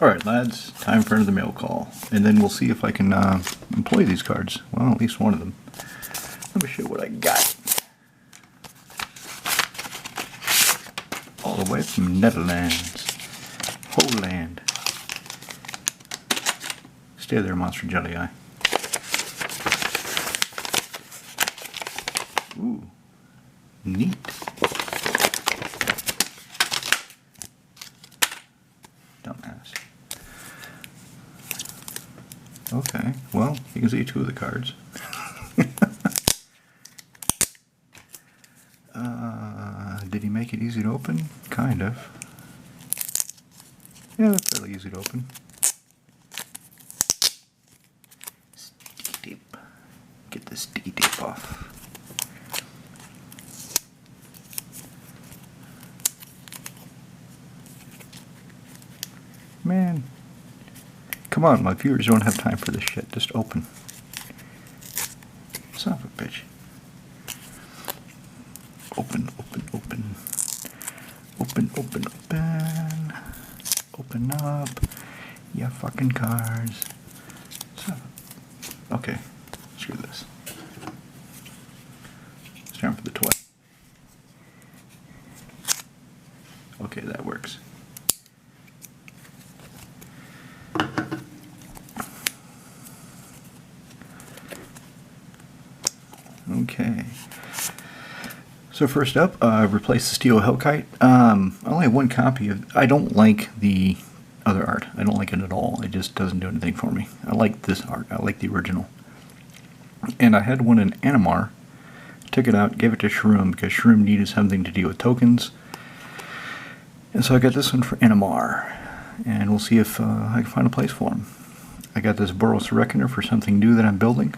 Alright lads, time for another mail call. And then we'll see if I can employ these cards. Well, at least one of them. Let me show you what I got. All the way from Netherlands. Holland. Stay there, Monster Jelly Eye. Ooh. Neat. Dumbass. Okay, well, you can see two of the cards. Did he make it easy to open? Kind of. Yeah, they're fairly easy to open. Sticky tape. Get the sticky tape off. Man. Come on, my viewers don't have time for this shit. Just open. Son of a bitch. Open, open, open. Open, open, open. Open up. Yeah, fucking cards. Okay, screw this. It's time for the toy. Okay, that works. Okay. So first up, I've replaced the Steel Hellkite. I only have one copy of. I don't like the other art. I don't like it at all. It just doesn't do anything for me. I like this art. I like the original. And I had one in Animar. Took it out, gave it to Sharuum because Sharuum needed something to deal with tokens. And so I got this one for Animar. And we'll see if I can find a place for him. I got this Boros Reckoner for something new that I'm building.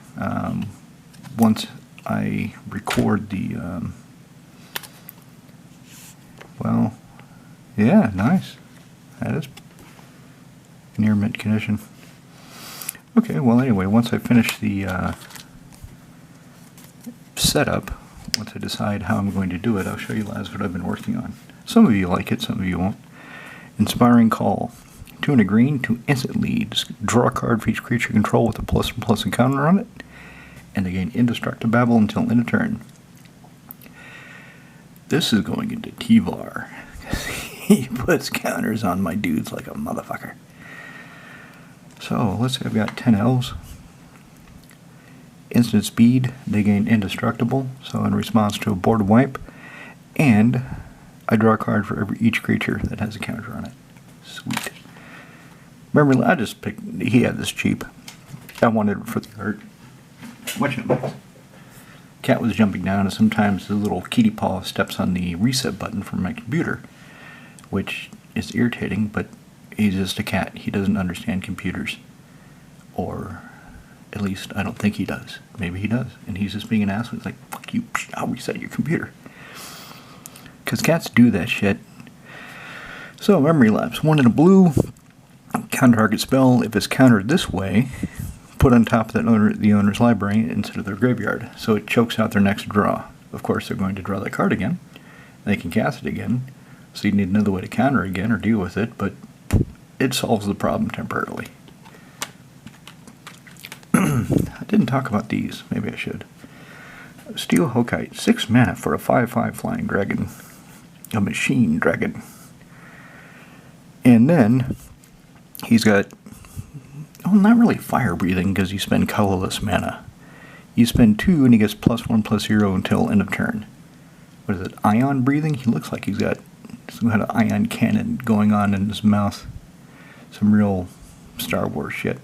Once I record the well, yeah, nice. That is near mint condition. Okay, well anyway, once I finish the setup, once I decide how I'm going to do it, I'll show you lads what I've been working on. Some of you like it, some of you won't. Inspiring Call. 2 and a green, 2 instant leads. Draw a card for each creature you control with a +1/+1 encounter on it, and they gain indestructible until end of turn. This is going into T-Var. He puts counters on my dudes like a motherfucker. So, let's say I've got 10 elves. Instant speed, they gain indestructible, so in response to a board wipe. And I draw a card for each creature that has a counter on it. Sweet. Remember, I just picked, he had this cheap. I wanted it for the art. Watch it. Cat was jumping down, and sometimes the little kitty paw steps on the reset button from my computer, which is irritating, but he's just a cat. He doesn't understand computers. Or, at least, I don't think he does. Maybe he does. And he's just being an asshole. He's like, fuck you, I'll reset your computer. Because cats do that shit. So, memory lapse. 1 in a blue. Counter target spell. If it's countered this way, put on top of the owner's library instead of their graveyard, so it chokes out their next draw. Of course, they're going to draw that card again. They can cast it again, so you need another way to counter again or deal with it, but it solves the problem temporarily. I didn't talk about these. Maybe I should. Steel Hellkite, 6 mana for a 5/5 flying dragon. A machine dragon. And then, he's got, well, not really fire breathing because you spend colorless mana. You spend 2 and he gets +1/+0 until end of turn. What is it? Ion breathing? He looks like he's got some kind of ion cannon going on in his mouth. Some real Star Wars shit.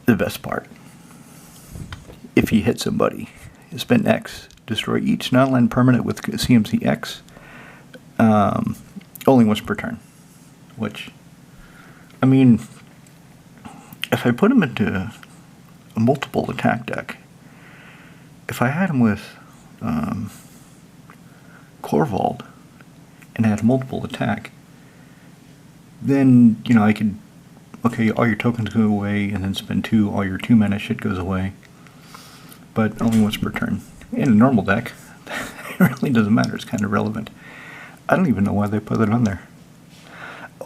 The best part. If he hits somebody, you spend X. Destroy each non-land permanent with CMC X. Only once per turn. Which, I mean, if I put him into a multiple attack deck, if I had him with Corvald and had multiple attack, then, you know, I could, okay, all your tokens go away and then spend 2, all your 2 mana shit goes away, but only once per turn. In a normal deck, it really doesn't matter, it's kind of irrelevant. I don't even know why they put it on there.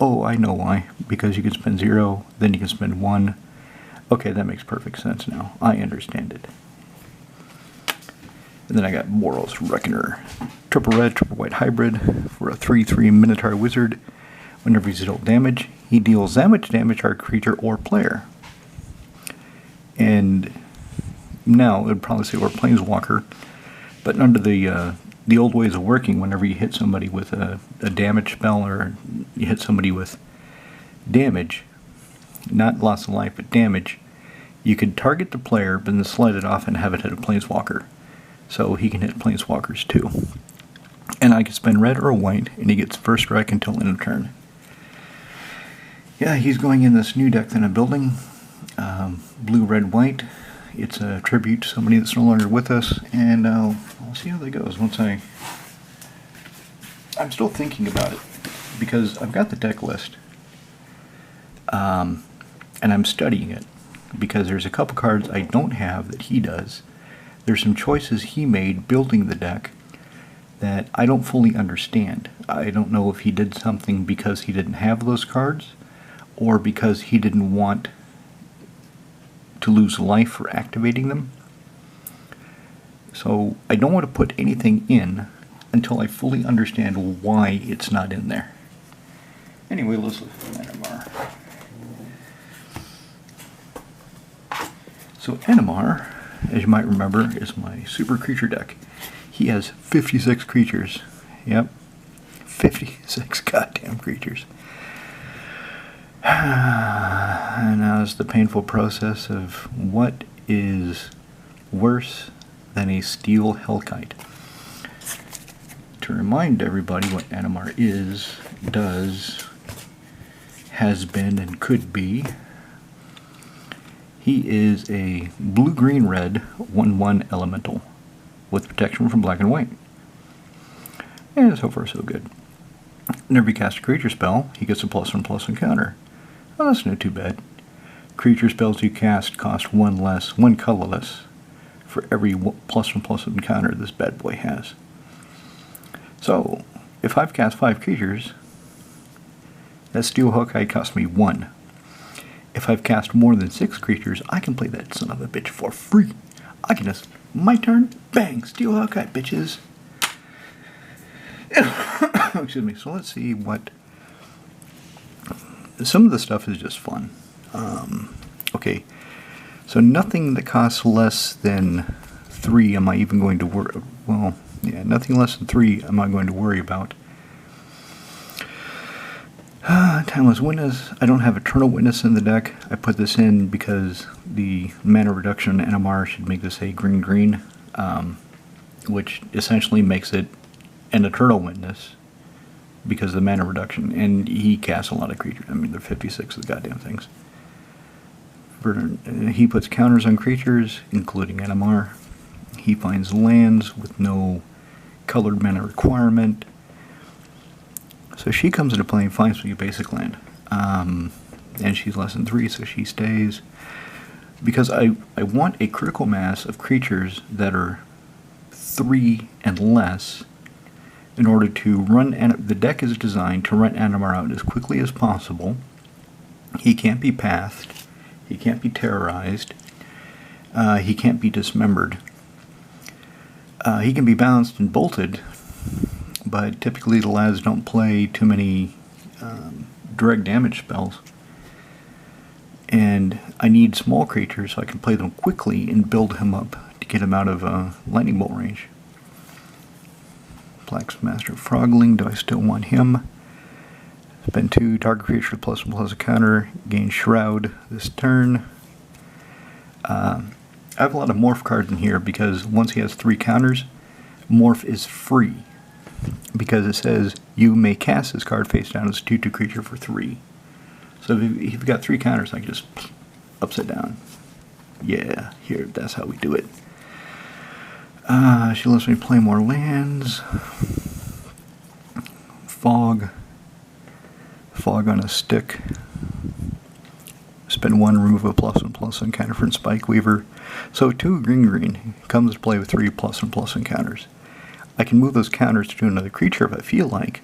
Oh, I know why. Because you can spend 0, then you can spend 1. Okay, that makes perfect sense now. I understand it. And then I got Boros Reckoner. Triple red, triple white hybrid for a 3/3 Minotaur Wizard. Whenever he's dealt damage, he deals damage to our creature or player. And now it would probably say or Planeswalker, but under the old ways of working, whenever you hit somebody with a damage spell or you hit somebody with damage, not loss of life, but damage, you could target the player, but then slide it off and have it hit a Planeswalker. So he can hit Planeswalkers too. And I can spend red or white, and he gets first strike until end of turn. Yeah, he's going in this new deck that I'm building. Blue, red, white. It's a tribute to somebody that's no longer with us, and I'll see how that goes once I'm still thinking about it, because I've got the deck list, and I'm studying it, because there's a couple cards I don't have that he does. There's some choices he made building the deck that I don't fully understand. I don't know if he did something because he didn't have those cards, or because he didn't want to lose life for activating them. So I don't want to put anything in until I fully understand why it's not in there. Anyway, let's look at Animar. So Animar, as you might remember, is my super creature deck. He has 56 creatures. Yep, 56 goddamn creatures. And now is the painful process of what is worse than a steel Hellkite. To remind everybody what Animar is, does, has been, and could be, he is a blue-green-red 1/1 elemental with protection from black and white. And so far so good. Whenever you cast a creature spell, he gets a +1/+1 counter. Well, that's not too bad. Creature spells you cast cost 1 less, 1 colorless, for every +1/+1 counter this bad boy has. So, if I've cast 5 creatures, that Steel Hellkite costs me 1. If I've cast more than 6 creatures, I can play that son of a bitch for free. I can just, my turn, bang, Steel Hellkite, bitches. Excuse me. So let's see what. Some of the stuff is just fun. Okay, so nothing that costs less than 3 am I even going to worry. Well, yeah, nothing less than 3 am I going to worry about. Timeless Witness. I don't have Eternal Witness in the deck. I put this in because the mana reduction Animar should make this a green-green, which essentially makes it an Eternal Witness because of the mana reduction. And he casts a lot of creatures. I mean, there are 56 of the goddamn things. He puts counters on creatures, including Animar. He finds lands with no colored mana requirement. So she comes into play and finds me a basic land. And she's less than 3, so she stays. Because I want a critical mass of creatures that are 3 and less in order to run. The deck is designed to run Animar out as quickly as possible. He can't be pathed. He can't be terrorized. He can't be dismembered. He can be bounced and bolted, but typically the lads don't play too many direct damage spells. And I need small creatures so I can play them quickly and build him up to get him out of lightning bolt range. Black Master Frogling, do I still want him? Spend 2, target creature with +1/+1 counter, gain Shroud this turn. I have a lot of Morph cards in here because once he has 3 counters, Morph is free. Because it says you may cast this card face down as a 2/2 creature for 3. So if you've got 3 counters, I can just upside down. Yeah, here, that's how we do it. She lets me play more lands. Fog on a stick. Spend 1, remove a +1/+1 counter from Spike Weaver. So 2 green comes to play with 3 +1/+1 counters. I can move those counters to another creature if I feel like.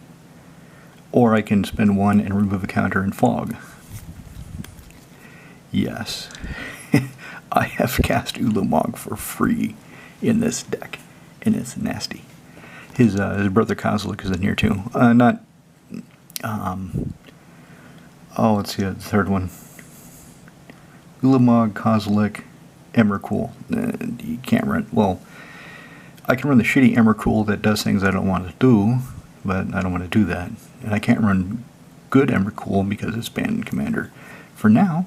Or I can spend 1 and remove a counter and fog. Yes. I have cast Ulamog for free in this deck, and it's nasty. His brother Kozilek is in here too. Let's see, the third one. Ulamog, Kozilek, Emrakul. You can't run, well, I can run the shitty Emrakul that does things I don't want to do, but I don't want to do that. And I can't run good Emrakul because it's banned in Commander. For now,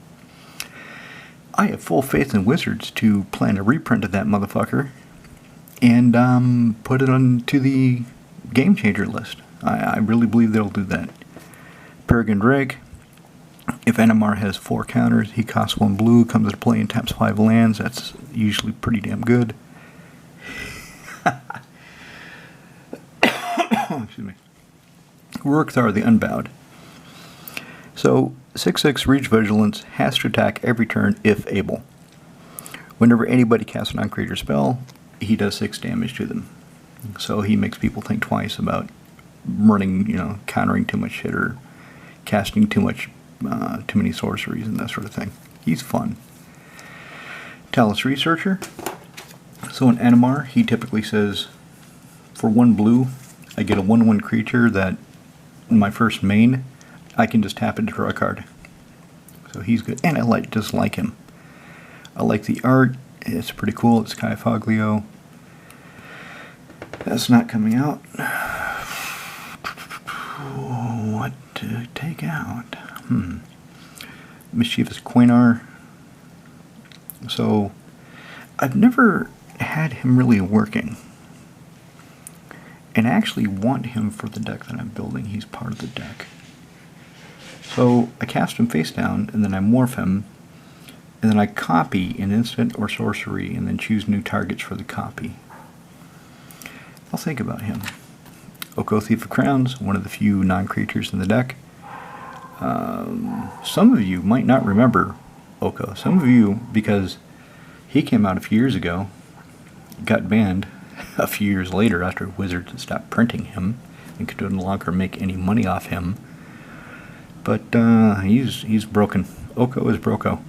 I have full faith in Wizards to plan a reprint of that motherfucker and put it onto the Game Changer list. I really believe they'll do that. Peregrine Drake. If Animar has 4 counters, he costs 1 blue, comes into play and taps 5 lands. That's usually pretty damn good. Excuse me. Uruk-Thar the Unbowed. So, 6/6 Reach Vigilance has to attack every turn if able. Whenever anybody casts a non-creature spell, he does 6 damage to them. So he makes people think twice about running, countering too much shit or casting too many sorceries and that sort of thing. He's fun. Talus Researcher. So in Animar, he typically says, for 1 blue, I get a 1/1 creature that, in my first main, I can just tap it to draw a card. So he's good. And I just like him. I like the art. It's pretty cool. It's Kai Foglio. That's not coming out. What to take out? Mischievous Quainar. So, I've never had him really working. And I actually want him for the deck that I'm building. He's part of the deck. So, I cast him face down, and then I morph him, and then I copy an instant or sorcery, and then choose new targets for the copy. I'll think about him. Oko, Thief of Crowns, one of the few non-creatures in the deck. Some of you might not remember Oko. Some of you, because he came out a few years ago, got banned a few years later after Wizards stopped printing him and could no longer make any money off him. But he's broken. Oko is Broco.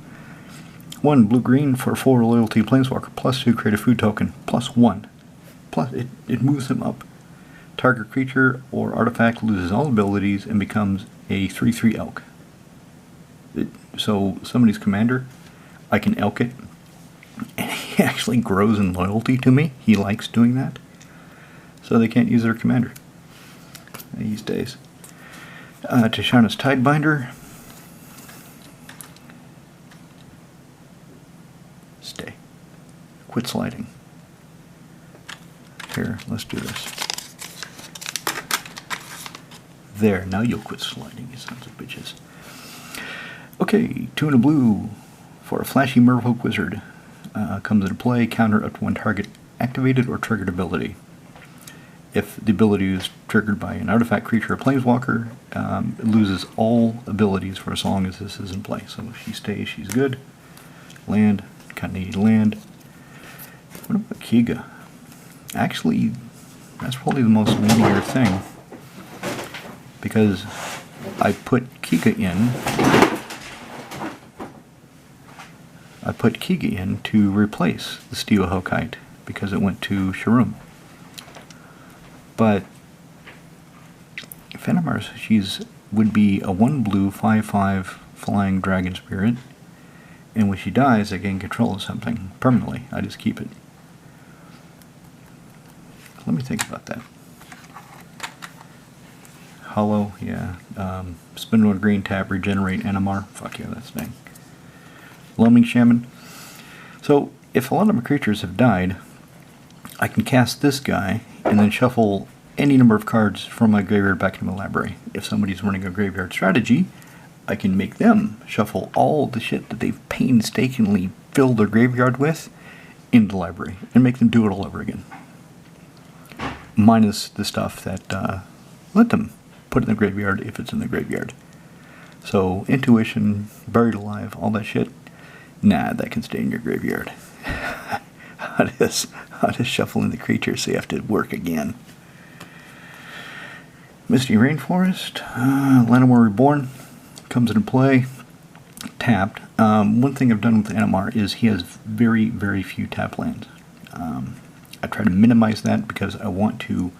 1 blue-green for 4 loyalty Planeswalker, +2 create a food token, +1. Plus, it moves him up. Target creature or artifact loses all abilities and becomes a 3/3 elk. So somebody's commander, I can elk it, and he actually grows in loyalty to me. He likes doing that. So they can't use their commander these days. Tishana's Tidebinder. Stay. Quit sliding. Here, let's do this. There, now you'll quit sliding, you sons of bitches. Okay, 2 and a blue for a flashy Merfolk Wizard. Comes into play, counter up to 1 target activated or triggered ability. If the ability is triggered by an artifact, creature, or planeswalker, it loses all abilities for as long as this is in play. So if she stays, she's good. Land, kind of need land. What about Kiga? Actually, that's probably the most linear thing, because I put Kiga in. To replace the Steel Hokite because it went to Sharuum. But Animar, would be a 1 blue 5/5 flying dragon spirit, and when she dies, I gain control of something permanently. I just keep it. Let me think about that. Hollow, yeah. Spin 1 green, tap, regenerate, Animar. Fuck yeah, that's dang. Loaming Shaman. So, if a lot of my creatures have died, I can cast this guy and then shuffle any number of cards from my graveyard back into my library. If somebody's running a graveyard strategy, I can make them shuffle all the shit that they've painstakingly filled their graveyard with into the library and make them do it all over again. Minus the stuff that let them put in the graveyard if it's in the graveyard. So, intuition, buried alive, all that shit, nah, that can stay in your graveyard. I'll just shuffle in the creatures so you have to work again. Misty Rainforest, Animar Reborn comes into play. Tapped. One thing I've done with Animar is he has very, very few tap lands. I try to minimize that because I want to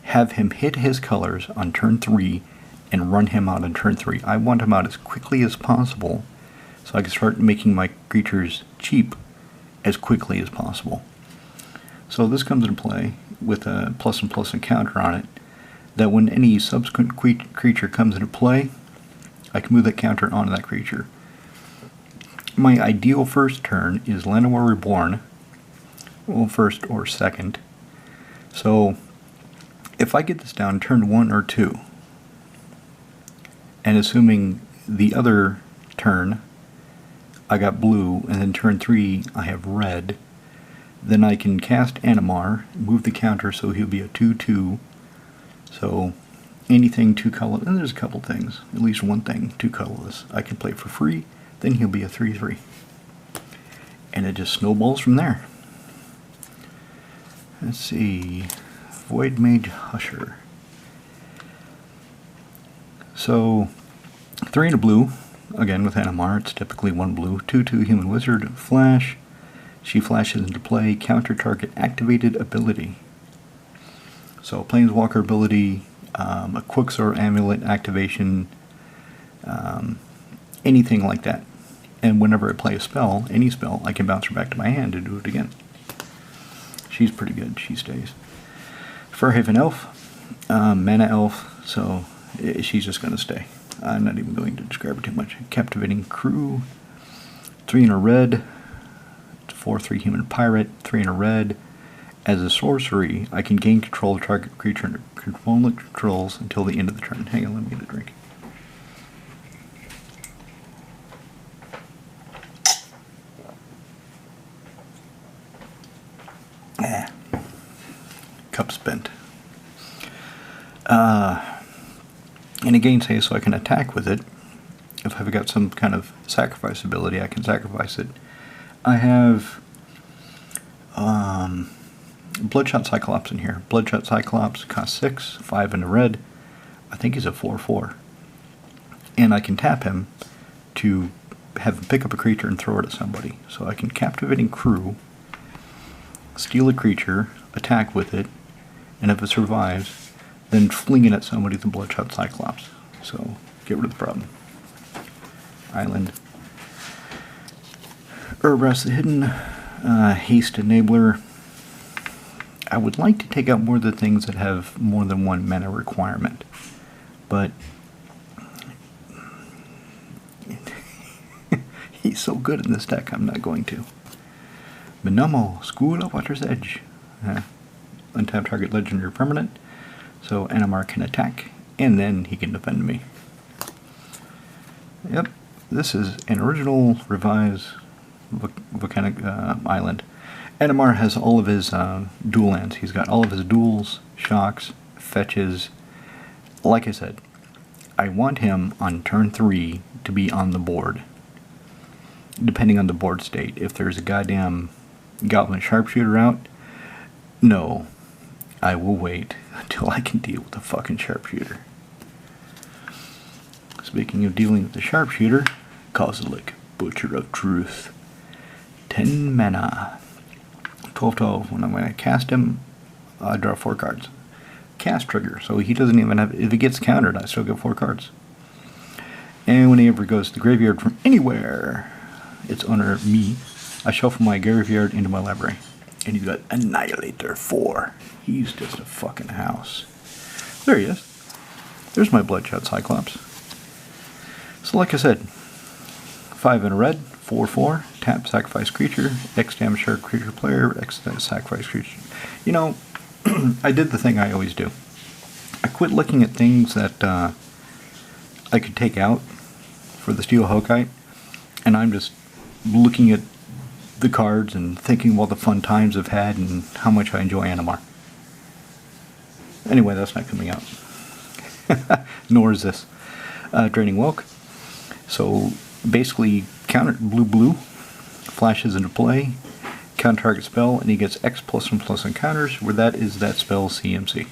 have him hit his colors on turn 3 and run him out on turn 3. I want him out as quickly as possible so I can start making my creatures cheap as quickly as possible. So this comes into play with a plus and plus encounter on it, that when any subsequent creature comes into play, I can move that counter onto that creature. My ideal first turn is Animar Reborn, well, first or second. So if I get this down turn 1 or 2, and assuming the other turn I got blue, and then turn 3 I have red, then I can cast Animar, move the counter so he'll be a 2/2. So anything 2 color, and there's a couple things, at least one thing 2 colorless I can play for free, then he'll be a 3/3. And it just snowballs from there. Let's see, Void Mage Husher. So 3 and a blue, again with Animar, it's typically 1 blue, 2/2 Human Wizard, Flash. She flashes into play, counter target activated ability. So Planeswalker ability, a Quicksort Amulet activation, anything like that. And whenever I play a spell, any spell, I can bounce her back to my hand to do it again. She's pretty good, she stays. Furhaven Elf, Mana Elf, so she's just going to stay. I'm not even going to describe it too much. Captivating Crew, 3 in a red, 4/3 Human Pirate, 3 in a red. As a sorcery, I can gain control of target creature under control controls until the end of the turn. Hang on, let me get a drink. Cup spent. And it gains haste, so I can attack with it. If I've got some kind of sacrifice ability, I can sacrifice it. I have Bloodshot Cyclops in here. Bloodshot Cyclops costs 6, 5 in a red. I think he's a 4/4. And I can tap him to have him pick up a creature and throw it at somebody. So I can Captivating Crew, steal a creature, attack with it, and if it survives, then fling it at somebody with the Bloodshot Cyclops. So get rid of the problem. Island. Urbrass the Hidden, Haste Enabler. I would like to take out more of the things that have more than 1 mana requirement, but he's so good in this deck, I'm not going to. Minomo, School of Water's Edge. Untap target legendary permanent, so Animar can attack, and then he can defend me. Yep, this is an original revised volcanic island. Animar has all of his dual lands. He's got all of his duels, shocks, fetches. Like I said, I want him on turn 3 to be on the board, depending on the board state. If there's a goddamn Goblin Sharpshooter out, no, I will wait until I can deal with the fucking Sharpshooter. Speaking of dealing with the Sharpshooter, Kozilek, Butcher of Truth. 10 mana. 12/12. When I cast him, I draw 4 cards. Cast trigger, so he doesn't even have, if he gets countered, I still get 4 cards. And whenever he goes to the graveyard from anywhere, its owner, me, I shuffle my graveyard into my library. And he's got Annihilator 4. He's just a fucking house. There he is. There's my Bloodshot Cyclops. So like I said, 5 in a red, 4/4, tap, sacrifice creature, X damage target creature player, X sacrifice creature. You know, I did the thing I always do. I quit looking at things that I could take out for the Steel Hokite, and I'm just looking at the cards and thinking of all the fun times I've had and how much I enjoy Animar. Anyway, that's not coming out. Nor is this. Draining Welk. So basically, counter blue, flashes into play, counter target spell, and he gets X+++ encounters, where that is that spell's CMC.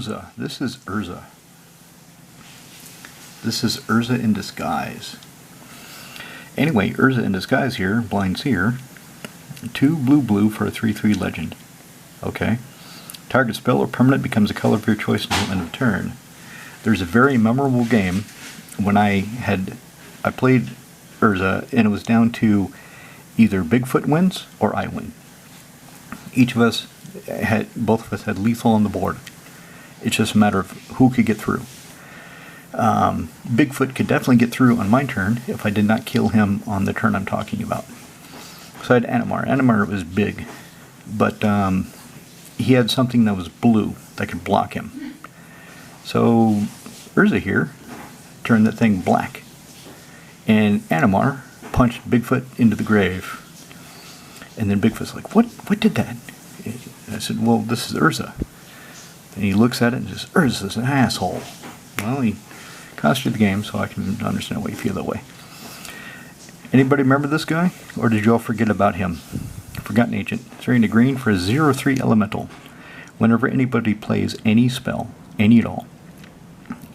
Urza. This is Urza. This is Urza in disguise. Anyway, Urza in disguise here, Blind Seer. 2 blue for a 3/3 legend. Okay. Target spell or permanent becomes a color of your choice until end of turn. There's a very memorable game when I played Urza, and it was down to either Bigfoot wins or I win. Both of us had lethal on the board. It's just a matter of who could get through. Bigfoot could definitely get through on my turn if I did not kill him on the turn I'm talking about. So I had Animar. Animar was big, but he had something that was blue that could block him. So Urza here turned that thing black, and Animar punched Bigfoot into the grave. And then Bigfoot's like, "What did that?" And I said, "Well, this is Urza." And he looks at it and says, "Urza's an asshole." Well, he cost you the game, so I can understand why you feel that way. Anybody remember this guy? Or did you all forget about him? Forgotten Agent. Turning to green for a 0/3 elemental. Whenever anybody plays any spell, any at all,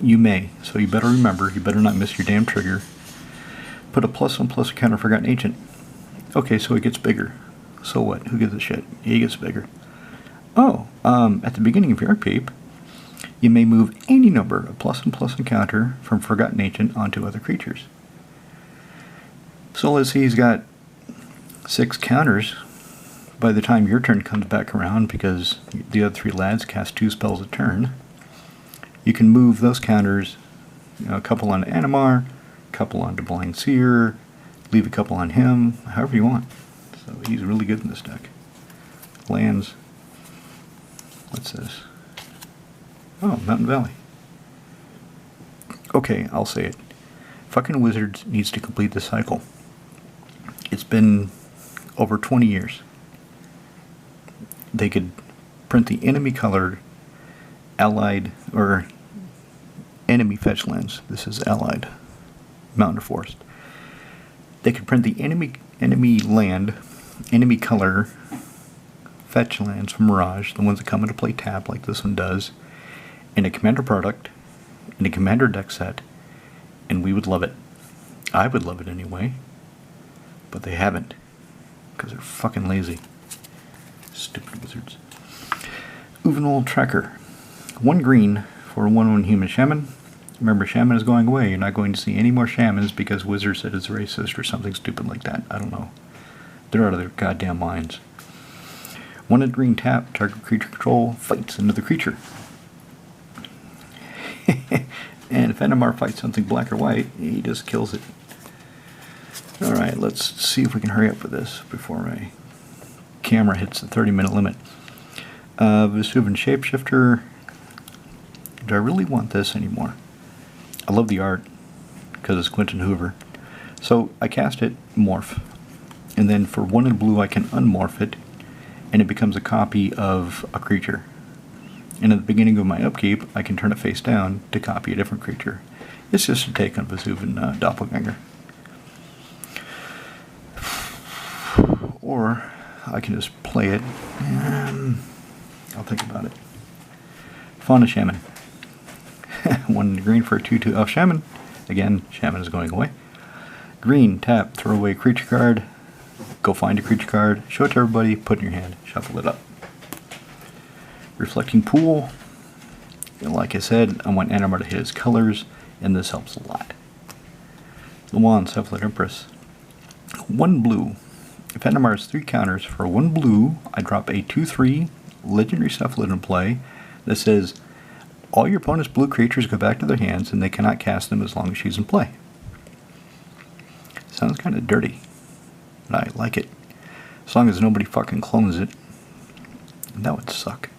you may. So you better remember, you better not miss your damn trigger. Put a +1/+1 counter Forgotten Agent. Okay, so it gets bigger. So what? Who gives a shit? He gets bigger. Oh, at the beginning of your upkeep, you may move any number of +1/+1 counter from Forgotten Agent onto other creatures. So let's say he's got 6 counters by the time your turn comes back around, because the other 3 lads cast 2 spells a turn. You can move those counters, a couple on Animar, a couple onto Blind Seer, leave a couple on him, however you want. So he's really good in this deck. Lands. What's this? Oh, Mountain Valley. Okay, I'll say it. Fucking Wizards needs to complete this cycle. It's been over 20 years. They could print the enemy colored allied or enemy fetch lands. This is allied mountain or forest. They could print the enemy land, enemy color fetch lands from Mirage, the ones that come into play tap like this one does, in a commander product, in a commander deck set, and we would love it. I would love it anyway, but they haven't, because they're fucking lazy. Stupid Wizards. Uvenal Tracker. 1 green for a 1/1 human shaman. Remember, shaman is going away. You're not going to see any more shamans because Wizards said it's racist or something stupid like that. I don't know. They're out of their goddamn minds. 1 in green tap, target creature control fights another creature. And if Animar fights something black or white, he just kills it. Alright, let's see if we can hurry up with this before my camera hits the 30-minute limit. Vesuvian Shapeshifter. Do I really want this anymore? I love the art because it's Quentin Hoover. So I cast it, morph. And then for 1 in blue I can unmorph it, and it becomes a copy of a creature. And at the beginning of my upkeep, I can turn it face down to copy a different creature. It's just a take on Vesuvian Doppelganger. Or I can just play it, and I'll think about it. Fauna Shaman. 1 green for a 2/2 elf shaman. Again, shaman is going away. Green, tap, throw away creature card. Go find a creature card, show it to everybody, put it in your hand, shuffle it up. Reflecting Pool. Like I said, I want Animar to hit his colors, and this helps a lot. Luan, Cephalid Empress. 1 blue. If Animar has 3 counters for 1 blue, I drop a 2/3 legendary Cephalid in play that says all your opponent's blue creatures go back to their hands and they cannot cast them as long as she's in play. Sounds kind of dirty, but I like it. As long as nobody fucking clones it. And that would suck.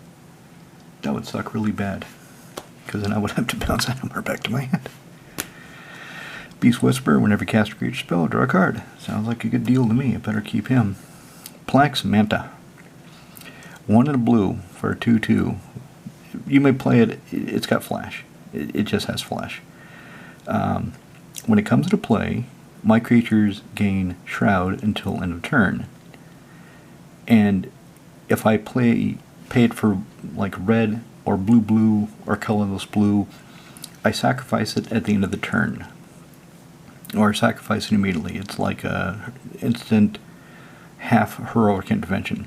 That would suck really bad, because then I would have to bounce Animar back to my hand. Beast Whisper, whenever you cast a creature spell, draw a card. Sounds like a good deal to me. I better keep him. Plax Manta. 1 in a blue for a 2/2. You may play it. It's got flash. It just has flash. When it comes to play, my creatures gain Shroud until end of turn. And if I pay it for like red or blue-blue, or colorless blue, I sacrifice it at the end of the turn. Or sacrifice it immediately. It's like a instant half heroic intervention.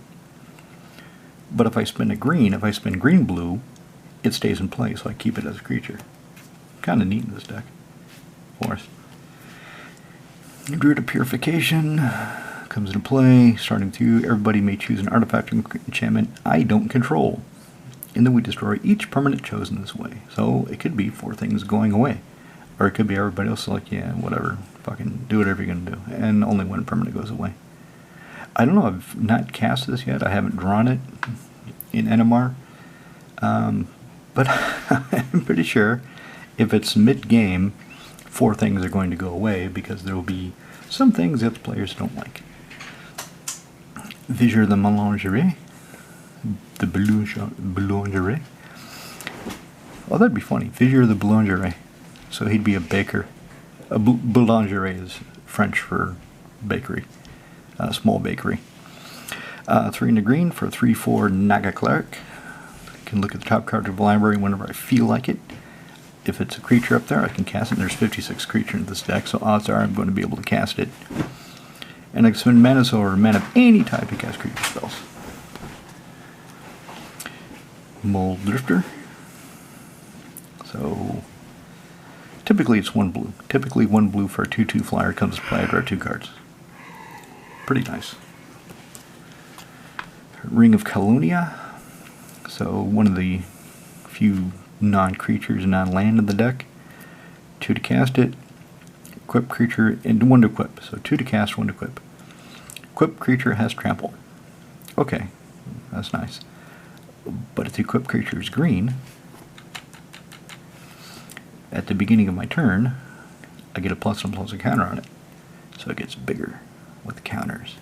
But if I spin green-blue, it stays in play, so I keep it as a creature. Kind of neat in this deck. Forest. Druid of Purification comes into play. Starting with you, everybody may choose an artifact or enchantment I don't control. And then we destroy each permanent chosen this way. So it could be 4 things going away. Or it could be everybody else like, yeah, whatever. Fucking do whatever you're going to do. And only one permanent goes away. I don't know, I've not cast this yet. I haven't drawn it in Animar. But I'm pretty sure if it's mid-game, 4 things are going to go away because there will be some things that the players don't like. Vizier the Melangerie. The Boulangerie. Oh, that'd be funny. Vizier the Boulangerie. So he'd be a baker. A boulangerie is French for bakery. Small bakery. 3 in the green for a 3/4 Naga Cleric. I can look at the top card of the library whenever I feel like it. If it's a creature up there, I can cast it. And there's 56 creatures in this deck, so odds are I'm going to be able to cast it. And I can spend mana or mana of any type to cast creature spells. Mole Drifter. So typically it's 1 blue. Typically 1 blue for a 2/2 flyer comes to play. I draw 2 cards. Pretty nice. Ring of Calonia. So one of the few non-creatures, non-land in the deck. 2 to cast it. Equip creature, and 1 to equip. So 2 to cast, 1 to equip. Equip creature has trample. Okay, that's nice. But if the equipped creature is green, at the beginning of my turn, I get a +1/+1 counter on it. So it gets bigger with the counters.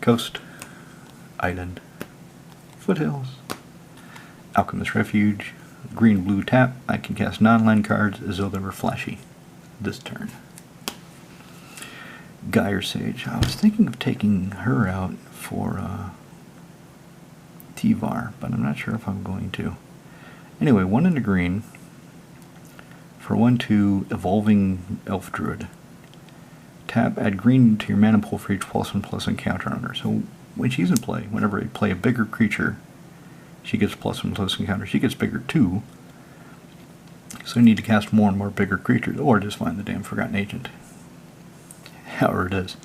Coast, Island, Foothills, Alchemist Refuge, green-blue tap. I can cast non-land cards as though they were flashy this turn. Gyre Sage. I was thinking of taking her out for T-Var, but I'm not sure if I'm going to. Anyway, 1 in the green for 1/2 Evolving Elf Druid. Tap, add green to your mana pool for each +1/+1 counter on her. So when she's in play, whenever I play a bigger creature, she gets +1/+1 counter. She gets bigger too. So I need to cast more and more bigger creatures, or just find the damn Forgotten Agent. However it is.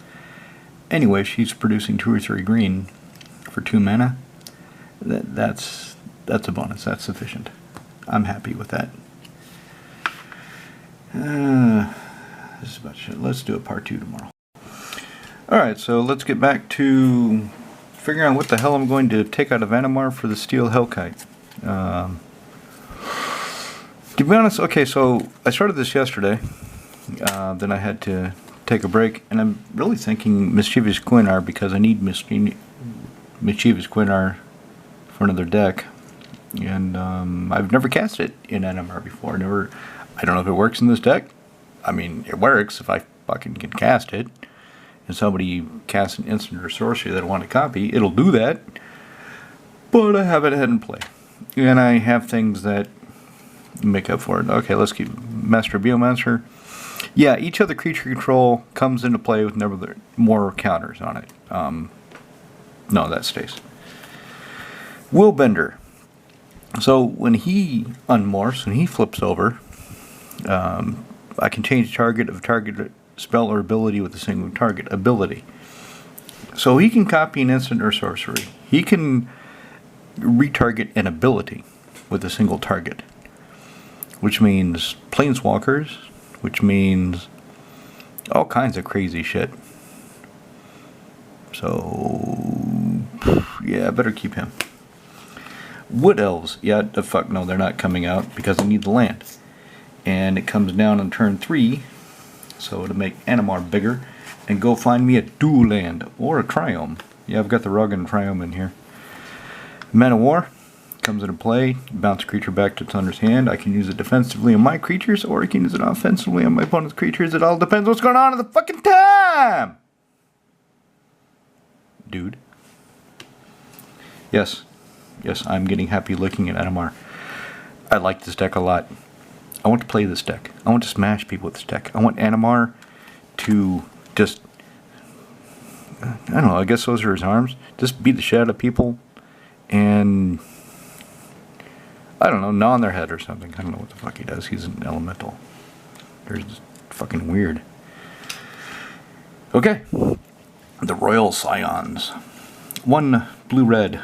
Anyway, she's producing 2 or 3 green for 2 mana. That's a bonus. That's sufficient. I'm happy with that. This is about shit. Let's do a part 2 tomorrow. Alright, so let's get back to figuring out what the hell I'm going to take out of Animar for the Steel Hellkite. To be honest, okay, so I started this yesterday. Then I had to take a break, and I'm really thinking Mischievous Quinar because I need Mischievous Quinar for another deck. And I've never cast it in Animar before. I don't know if it works in this deck. I mean, it works if I fucking can cast it. And somebody casts an instant or sorcery that I want to copy, it'll do that. But I have it ahead and play. And I have things that make up for it. Okay, let's keep Master Biomancer. Yeah, each other creature control comes into play with never more counters on it. No, that stays. Willbender. So when he unmorphs, when he flips over, I can change target of target spell or ability with a single target ability. So he can copy an instant or sorcery. He can retarget an ability with a single target, which means planeswalkers, which means all kinds of crazy shit. So yeah, I better keep him. Wood Elves, yeah, the fuck no, they're not coming out because I need the land. And it comes down on turn 3, so to make Animar bigger, and go find me a dual land, or a Triome. Yeah, I've got the Rug and Triome in here. Man of War comes into play, bounce a creature back to its owner's hand. I can use it defensively on my creatures, or I can use it offensively on my opponent's creatures. It all depends what's going on at the fucking time! Dude. Yes. Yes, I'm getting happy looking at Animar. I like this deck a lot. I want to play this deck. I want to smash people with this deck. I want Animar to just, I don't know, I guess those are his arms. Just beat the shit out of people and, I don't know, gnaw on their head or something. I don't know what the fuck he does. He's an elemental. They're just fucking weird. Okay. The Royal Scions. 1 blue-red.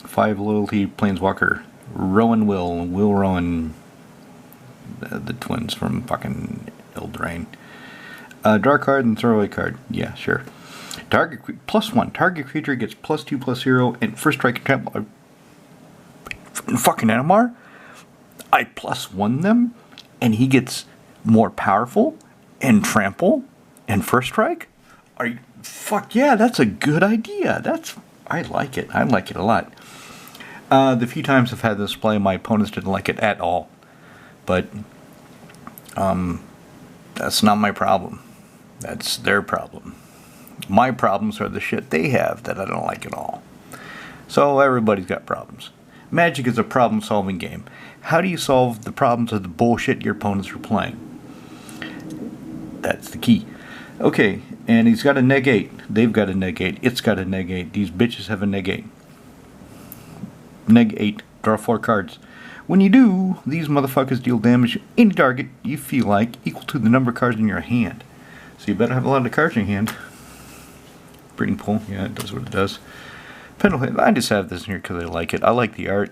5 loyalty planeswalker. Rowan Will Rowan. The twins from fucking Eldraine. Draw a card and throw away a card. Yeah, sure. Target +1. Target creature gets +2/+0 and first strike trample. Fucking Animar. I +1 them, and he gets more powerful and trample and first strike. Are you? Fuck yeah, that's a good idea. I like it. I like it a lot. The few times I've had this play, my opponents didn't like it at all. But that's not my problem. That's their problem. My problems are the shit they have that I don't like at all. So everybody's got problems. Magic is a problem-solving game. How do you solve the problems of the bullshit your opponents are playing? That's the key. Okay, and he's got a negate. They've got a negate. It's got a negate. These bitches have a negate. Neg8. Draw 4 cards. When you do, these motherfuckers deal damage to any target you feel like equal to the number of cards in your hand. So you better have a lot of cards in your hand. Breeding Pool. Yeah, it does what it does. Pendleton. I just have this in here because I like it. I like the art.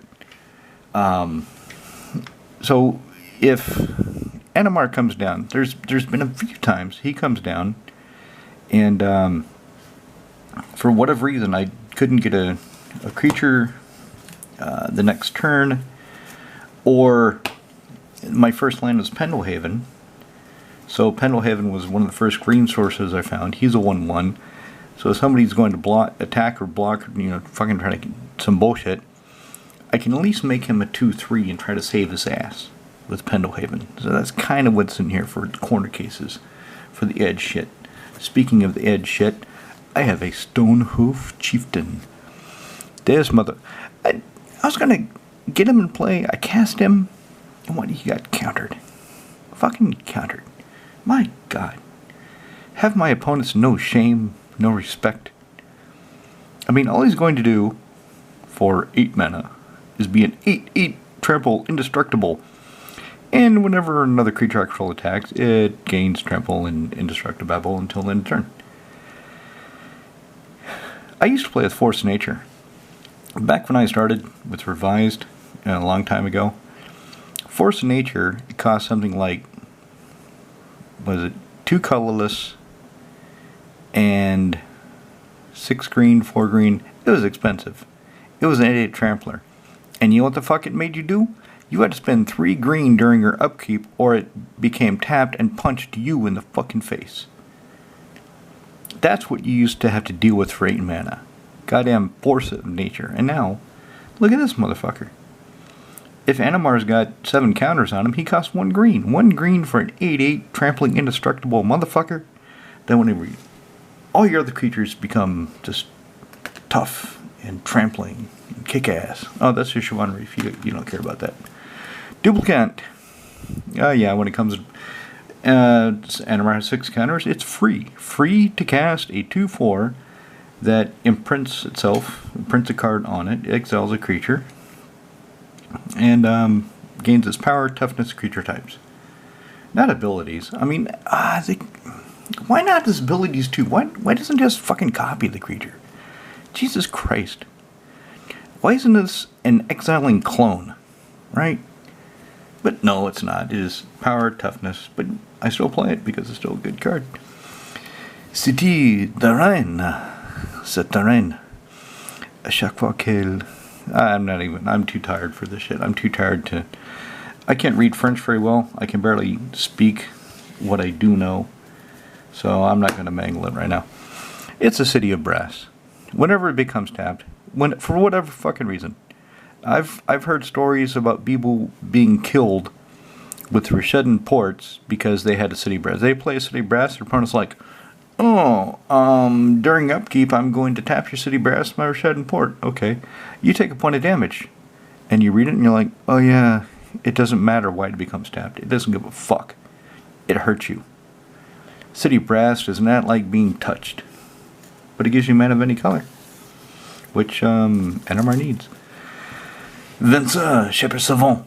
So if Animar comes down, there's been a few times he comes down, and for whatever reason I couldn't get a creature the next turn, or my first land was Pendlehaven. So Pendlehaven was one of the first green sources I found. He's a 1/1. So if somebody's going to attack or block, fucking try to get some bullshit, I can at least make him a 2/3 and try to save his ass with Pendlehaven. So that's kind of what's in here for corner cases, for the edge shit. Speaking of the edge shit, I have a Stonehoof Chieftain. There's mother. I was gonna get him in play. I cast him, and what, he got countered. Fucking countered. My God. Have my opponents no shame, no respect. I mean, all he's going to do for 8 mana is be an 8/8 trample indestructible. And whenever another creature I control attacks, it gains trample and indestructible until the end of turn. I used to play with Force of Nature. Back when I started with Revised a long time ago, Force of Nature, it cost something like, was it 2 colorless and 6 green, 4 green. It was expensive. It was an 8/8 trampler. And you know what the fuck it made you do? You had to spend 3 green during your upkeep, or it became tapped and punched you in the fucking face. That's what you used to have to deal with for 8 mana. Goddamn Force of Nature. And now, look at this motherfucker. If Animar's got 7 counters on him, he costs 1 green. 1 green for an 8/8 trampling indestructible motherfucker. Then whenever all your other creatures become just tough and trampling and kick ass. Oh, that's your Sharuum Reef. You don't care about that. Duplicant. Yeah, when it comes to Animar has 6 counters, it's free. Free to cast a 2/4 that imprints a card on it, exiles a creature, and gains its power, toughness, creature types. Not abilities. I mean, why not his abilities too? Why doesn't it just fucking copy the creature? Jesus Christ. Why isn't this an exiling clone? Right? But no, it's not. It is power, toughness, but I still play it because it's still a good card. City de Reine. C'est de Reine. À chaque fois qu'elle... I'm too tired for this shit. I'm too tired to... I can't read French very well. I can barely speak what I do know. So I'm not going to mangle it right now. It's a City of Brass. Whenever it becomes tapped, for whatever fucking reason, I've heard stories about people being killed with Rishedan ports because they had a City Brass. They play a City Brass, their opponent's like, Oh, during upkeep, I'm going to tap your city brass, my Rashad and port. Okay. You take a point of damage. And you read it and you're like, oh yeah, it doesn't matter why it becomes tapped. It doesn't give a fuck. It hurts you. City brass does not like being touched. But it gives you mana of any color. Which, Animar needs. Vincent, Shepherd Savant.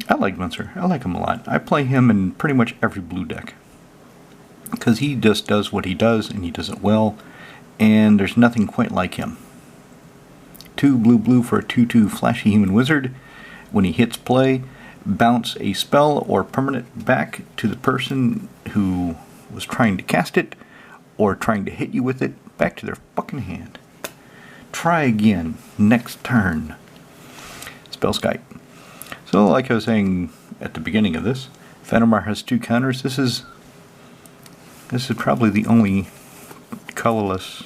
I like Vincent. I like him a lot. I play him in pretty much every blue deck. Because he just does what he does, and he does it well. And there's nothing quite like him. 2 blue for a 2/2 flashy human wizard. When he hits play, bounce a spell or permanent back to the person who was trying to cast it or trying to hit you with it back to their fucking hand. Try again next turn. Spell Skype. So like I was saying at the beginning of this, if Animar has 2 counters, this is probably the only colorless.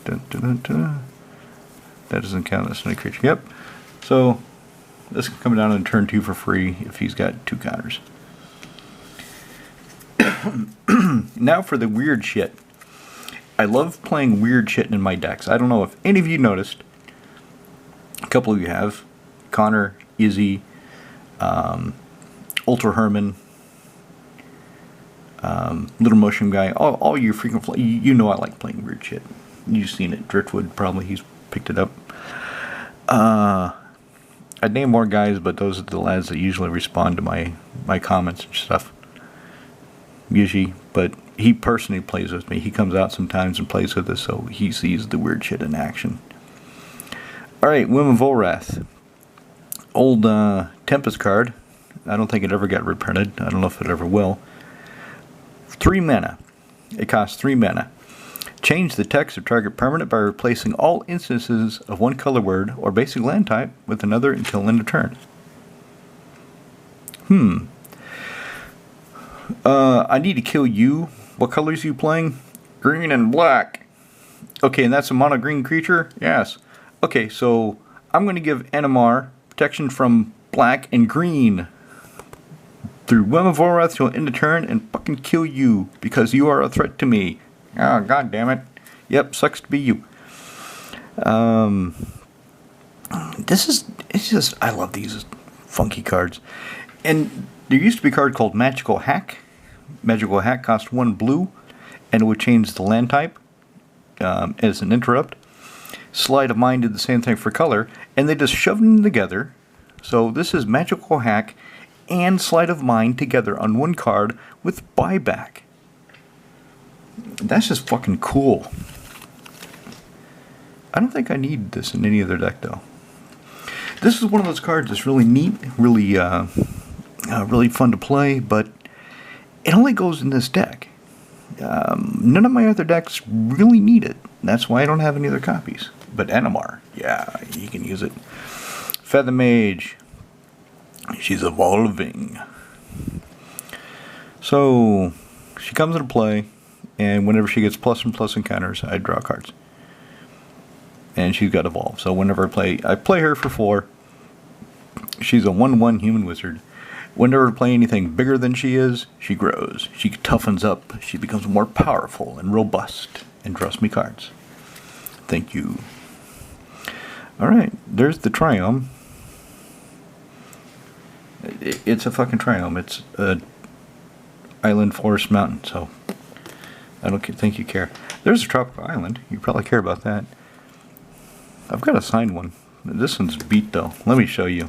Dun, dun, dun, dun. That doesn't count as a creature. Yep. So this can come down on turn 2 for free if he's got 2 counters. Now for the weird shit. I love playing weird shit in my decks. I don't know if any of you noticed. A couple of you have. Connor, Izzy, Ultra Herman, Little Motion Guy. All you freaking you know I like playing weird shit. You've seen it. Driftwood, probably he's picked it up. I'd name more guys, but those are the lads that usually respond to my comments and stuff. Usually, but he personally plays with me. He comes out sometimes and plays with us, so he sees the weird shit in action. Alright, Women of Volrath. Old Tempest card. I don't think it ever got reprinted. I don't know if it ever will. 3 mana. It costs 3 mana. Change the text of target permanent by replacing all instances of one color word or basic land type with another until end of turn. I need to kill you. What colors are you playing? Green and black. Okay, and that's a mono green creature? Yes. Okay, so I'm going to give Animar protection from black and green through Women of Volrath till end of turn and fucking kill you because you are a threat to me. Oh, god damn it. Yep, sucks to be you. It's just, I love these funky cards. And there used to be a card called Magical Hack. Magical Hack cost 1 blue, and it would change the land type as an interrupt. Sleight of Mind did the same thing for color, and they just shoved them together. So this is Magical Hack and Sleight of Mind together on 1 card with buyback. That's just fucking cool. I don't think I need this in any other deck though. This is one of those cards that's really neat, really fun to play, but it only goes in this deck. None of my other decks really need it. That's why I don't have any other copies. But Animar, yeah, you can use it. Feather Mage. She's evolving. So she comes into play, and whenever she gets plus and plus encounters, I draw cards. And she's got evolve. So whenever I play her for 4. She's a 1/1 human wizard. Whenever I play anything bigger than she is, she grows. She toughens up. She becomes more powerful and robust and draws me cards. Thank you. Alright, there's the Triome. It's a fucking Triome. It's a island, forest, mountain, so I don't think you care. There's a tropical island. You probably care about that. I've got a signed one. This one's beat though. Let me show you.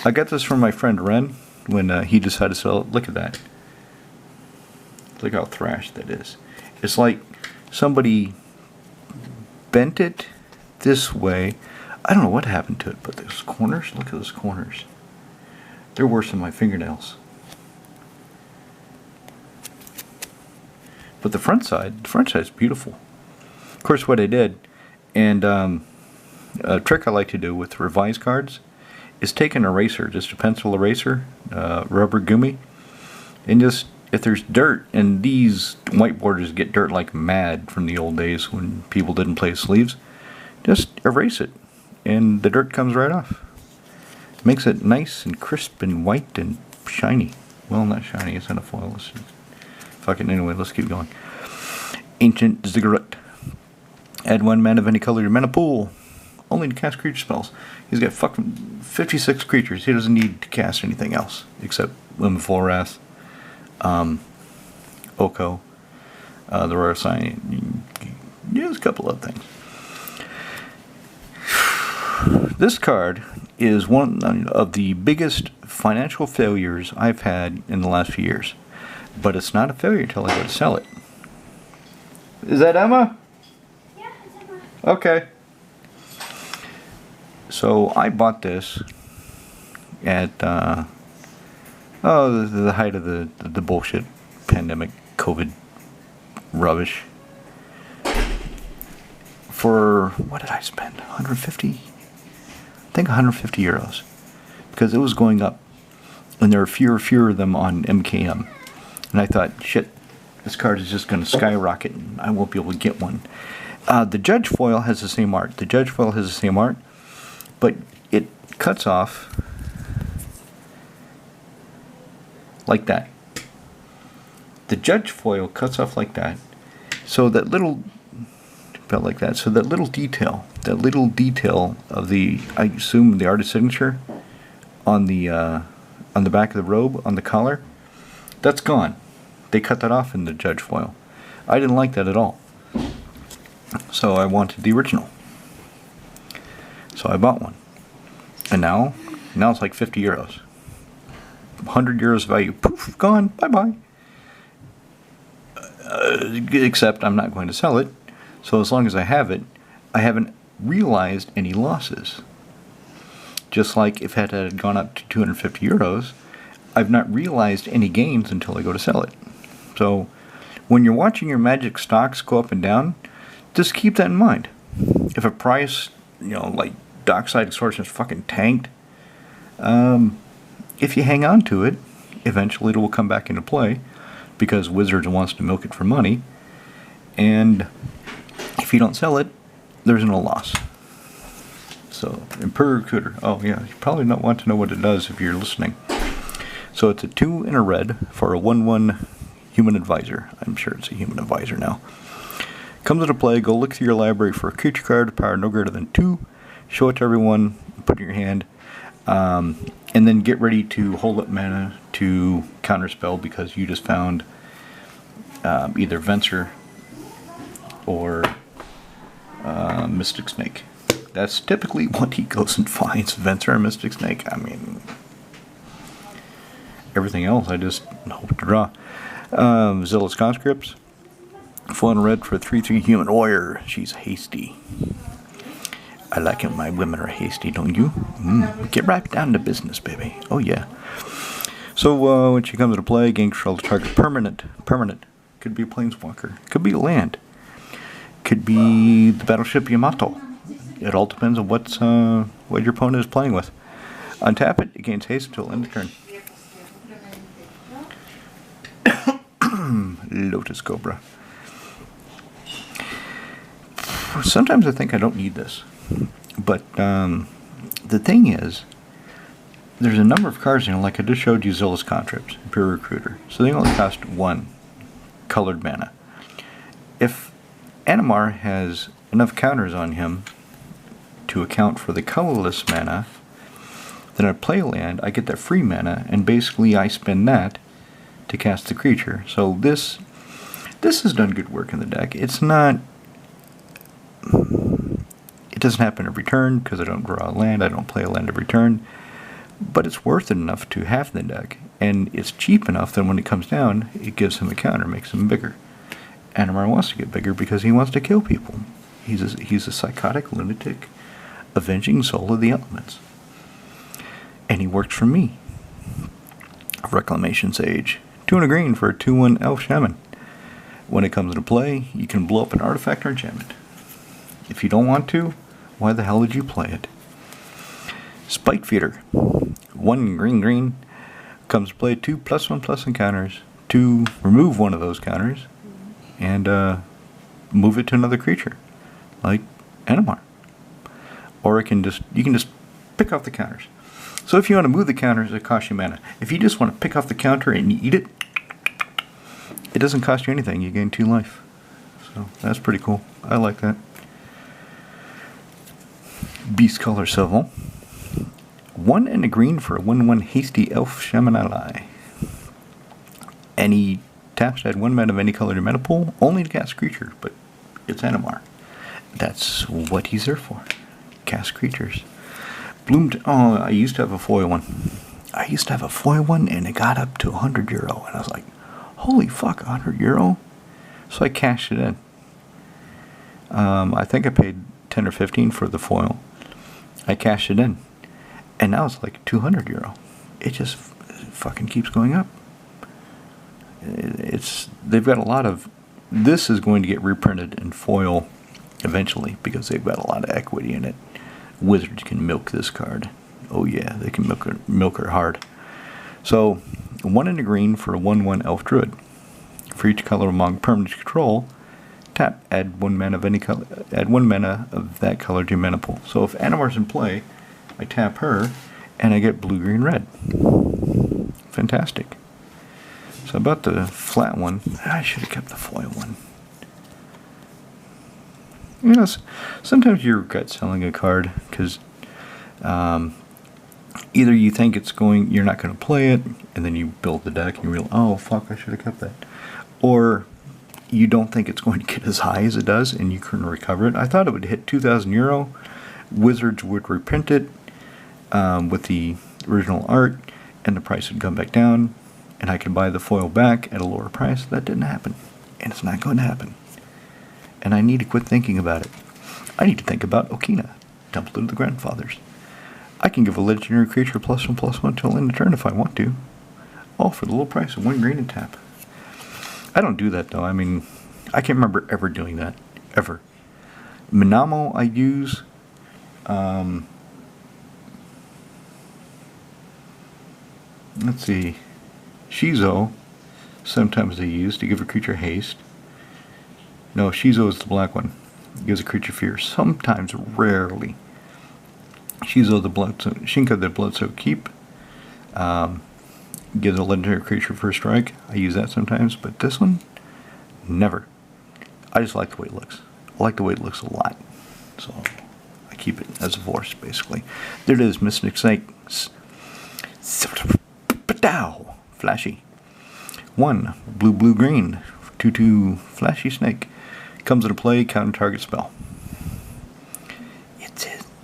I got this from my friend Ren when he decided to sell it. Look at that. Look how thrashed that is. It's like somebody bent it this way. I don't know what happened to it, but those corners, look at those corners. They're worse than my fingernails. But the front side's beautiful. Of course, what I did, and a trick I like to do with revised cards, is take an eraser, just a pencil eraser, rubber gummy, and just, if there's dirt, and these whiteboarders get dirt like mad from the old days when people didn't play sleeves, just erase it, and the dirt comes right off. Makes it nice and crisp and white and shiny. Well, not shiny, it's not a foil, it's Fuck it anyway, let's keep going. Ancient Ziggurat. Add 1 mana of any color to your mana pool. Only to cast creature spells. He's got fucking 56 creatures. He doesn't need to cast anything else. Except Limb of Wrath, Oko, the Rare Sign. Yeah, there's a couple of things. This card is one of the biggest financial failures I've had in the last few years. But it's not a failure until I go to sell it. Is that Emma? Yeah, it's Emma. Okay. So I bought this at the height of the bullshit pandemic, COVID rubbish. For, what did I spend? 150? I think 150 euros. Because it was going up. And there were fewer of them on MKM. And I thought, shit, this card is just going to skyrocket and I won't be able to get one. The Judge foil has the same art. But it cuts off like that. The Judge foil cuts off like that. So that little... about like that. So that little detail of the, I assume, the artist signature on the back of the robe, on the collar, that's gone. They cut that off in the Judge foil. I didn't like that at all. So I wanted the original. So I bought one. And now it's like 50 euros. 100 euros value. Poof, gone. Bye-bye. Except I'm not going to sell it. So as long as I have it, I haven't realized any losses. Just like if it had gone up to 250 euros, I've not realized any gains until I go to sell it. So when you're watching your Magic stocks go up and down, just keep that in mind. If a price, like Dockside Extortion is fucking tanked, if you hang on to it, eventually it will come back into play because Wizards wants to milk it for money. And if you don't sell it, there's no loss. So, Imperial Recruiter. Oh yeah, you probably don't want to know what it does if you're listening. So it's a 2 and a red for a 1/1 Human Advisor. I'm sure it's a Human Advisor now. Comes into play, go look through your library for a creature card, power no greater than 2. Show it to everyone, put it in your hand. And then get ready to hold up mana to counterspell because you just found either Venser or Mystic Snake. That's typically what he goes and finds, Venser and Mystic Snake. I mean, everything else I just hope to draw. Zealous Conscripts. 4 and red for a 3/3 Human Warrior. She's hasty. I like it when my women are hasty, don't you? Get right down to business, baby. Oh yeah. So when she comes into play, gain control of the target permanent. Could be a planeswalker. Could be a land. Could be the battleship Yamato. It all depends on what your opponent is playing with. Untap it, it gains haste until end of turn. Lotus Cobra. Sometimes I think I don't need this. But the thing is, there's a number of cards, like I just showed you Zealous Conscripts, Imperial Recruiter. So they only cost 1 colored mana. If Animar has enough counters on him to account for the colorless mana, then I play a land, I get that free mana, and basically I spend that to cast the creature. So this has done good work in the deck. It's not... It doesn't happen every turn because I don't draw a land, I don't play a land every turn, but it's worth it enough to have the deck, and it's cheap enough that when it comes down, it gives him a counter, makes him bigger. Animar wants to get bigger because he wants to kill people. He's a psychotic lunatic, avenging soul of the elements. And he worked for me. Reclamation Sage. 2 and a green for a 2/1 Elf Shaman. When it comes into play, you can blow up an artifact or enchantment. If you don't want to, why the hell did you play it? Spike Feeder. 1 green. Comes to play 2+1/+1 encounters. To remove one of those counters and move it to another creature, like Animar. Or you can just pick off the counters. So if you want to move the counters, it costs you mana. If you just want to pick off the counter and eat it, it doesn't cost you anything. You gain 2 life. So that's pretty cool. I like that. Beast Color Civil. 1 and a green for a 1/1 hasty elf shaman ally. Any taps to add 1 mana of any color to mana pool, only to cast creature, but it's Animar. That's what he's there for. Cast creatures. Bloomed. Oh, I used to have a foil one. And it got up to €100, and I was like, holy fuck, €100? So I cashed it in. I think I paid 10 or 15 for the foil. I cashed it in, and now it's like €200. It just fucking keeps going up. They've got a lot of. This is going to get reprinted in foil eventually because they've got a lot of equity in it. Wizards can milk this card. Oh yeah, they can milk her hard. So 1 and a green for a 1/1 elf druid. For each color among permanent control, tap, add 1 mana of any color. Add 1 mana of that color to your mana pool. So if Animar's in play, I tap her, and I get blue, green, red. Fantastic. So about the flat one, I should have kept the foil one. You know, sometimes you regret selling a card because either you think you're not going to play it, and then you build the deck and you realize, oh fuck, I should have kept that. Or you don't think it's going to get as high as it does, and you couldn't recover it. I thought it would hit €2,000. Wizards would reprint it with the original art, and the price would come back down, and I could buy the foil back at a lower price. That didn't happen, and it's not going to happen. And I need to quit thinking about it. I need to think about Okina, Temple of the Grandfathers. I can give a legendary creature +1/+1 till end of turn if I want to. All for the low price of 1 green and tap. I don't do that though. I mean, I can't remember ever doing that. Ever. Minamo I use. Let's see. Shizo sometimes they use to give a creature haste. No, Shizo is the black one. It gives a creature fear. Sometimes, rarely. Shizo the Shinka the Bloodsoaked Keep. Gives a legendary creature first strike. I use that sometimes, but this one, never. I just like the way it looks. I like the way it looks a lot. So I keep it as a force, basically. There it is, Mystic Snakes. Flashy. 1, blue, green. 2/2 flashy snake. Comes into play, counter target spell.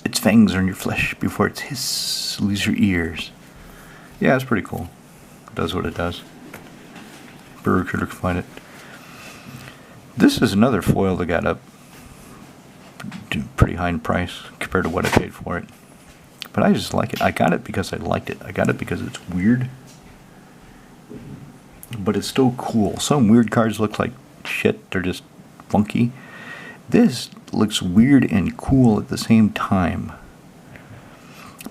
Its fangs are in your flesh before its hiss leaves your ears. Yeah, it's pretty cool. It does what it does. Brewer Critter can find it. This is another foil that got up pretty high in price compared to what I paid for it. But I just like it. I got it because I liked it. I got it because it's weird. But it's still cool. Some weird cards look like shit. They're just funky. This looks weird and cool at the same time.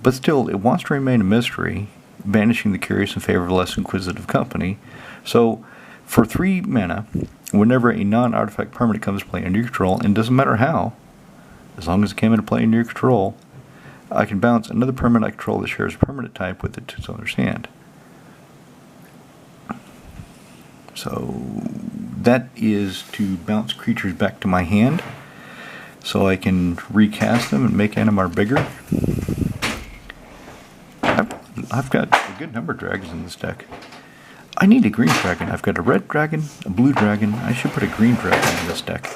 But still, it wants to remain a mystery, banishing the curious in favor of less inquisitive company. So, for 3 mana, whenever a non-artifact permanent comes to play under your control, and it doesn't matter how, as long as it came into play under your control, I can bounce another permanent I control that shares a permanent type with its owner's hand. So that is to bounce creatures back to my hand so I can recast them and make Animar bigger. I've got a good number of dragons in this deck. I need a green dragon. I've got a red dragon, a blue dragon. I should put a green dragon in this deck.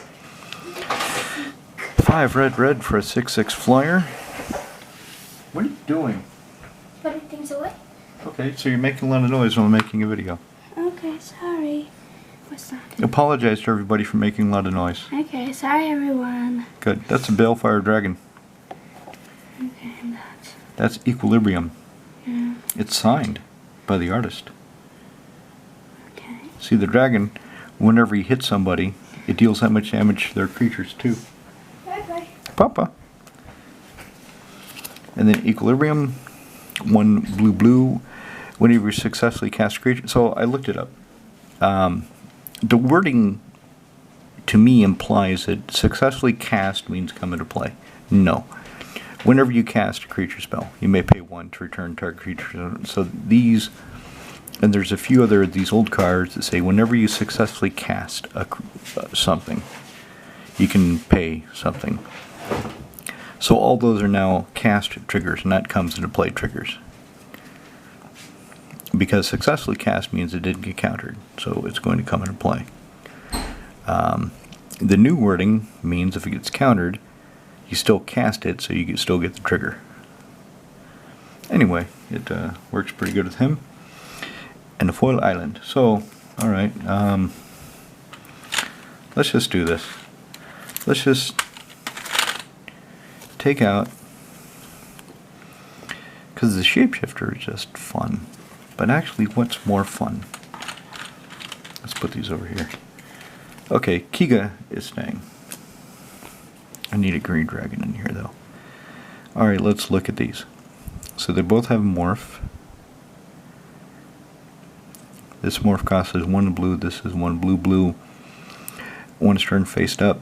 5 red for a 6/6 flyer. What are you doing? Putting things away. Okay, so you're making a lot of noise while I'm making a video. Okay, sorry. What's that? Apologize to everybody for making a lot of noise. Okay, sorry everyone. Good. That's a Balefire dragon. Okay, and that's Equilibrium. yeah. It's signed by the artist. Okay. See, the dragon, whenever he hits somebody, it deals that much damage to their creatures too. Bye-bye. Papa. And then Equilibrium, 1 blue. Whenever you successfully cast a creature. So I looked it up. The wording to me implies that successfully cast means come into play. No. Whenever you cast a creature spell, you may pay 1 to return target creature. So these And there's a few other of these old cards that say whenever you successfully cast something, you can pay something. So all those are now cast triggers, and that comes into play triggers. Because successfully cast means it didn't get countered, so it's going to come into play. The new wording means if it gets countered, you still cast it, so you can still get the trigger. Anyway, it works pretty good with him. And the foil island. So, alright, let's just do this. Let's just take out, because the shapeshifter is just fun. But actually, what's more fun? Let's put these over here. Okay, Kiga is staying. I need a green dragon in here, though. Alright, let's look at these. So they both have morph. This morph cost is 1 blue, this is 1 blue. One is turned face up,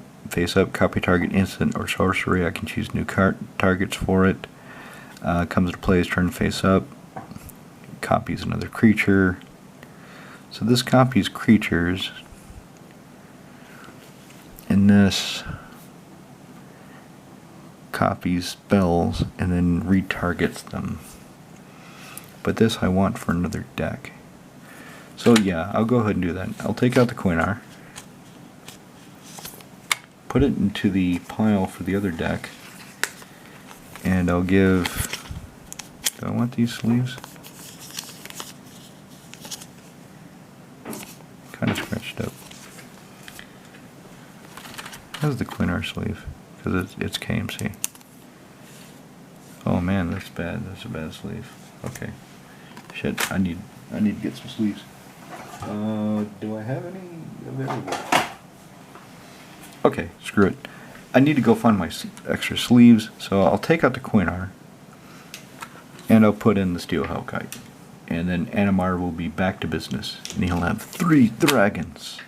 copy target instant or sorcery. I can choose new targets for it. Comes into play as turned face up. Copies another creature. So this copies creatures. And this copies spells and then retargets them. But this I want for another deck. So yeah, I'll go ahead and do that. I'll take out the Quinnar, put it into the pile for the other deck, and I'll give... Do I want these sleeves? Kind of scratched up. How's the Quinnar sleeve? Because it's KMC. Oh man, that's bad. That's a bad sleeve. Okay. Shit, I need to get some sleeves. Do I have any available? Okay, screw it. I need to go find my extra sleeves, so I'll take out the Quinnar, and I'll put in the Steel Hellkite. And then Animar will be back to business, and he'll have 3 dragons.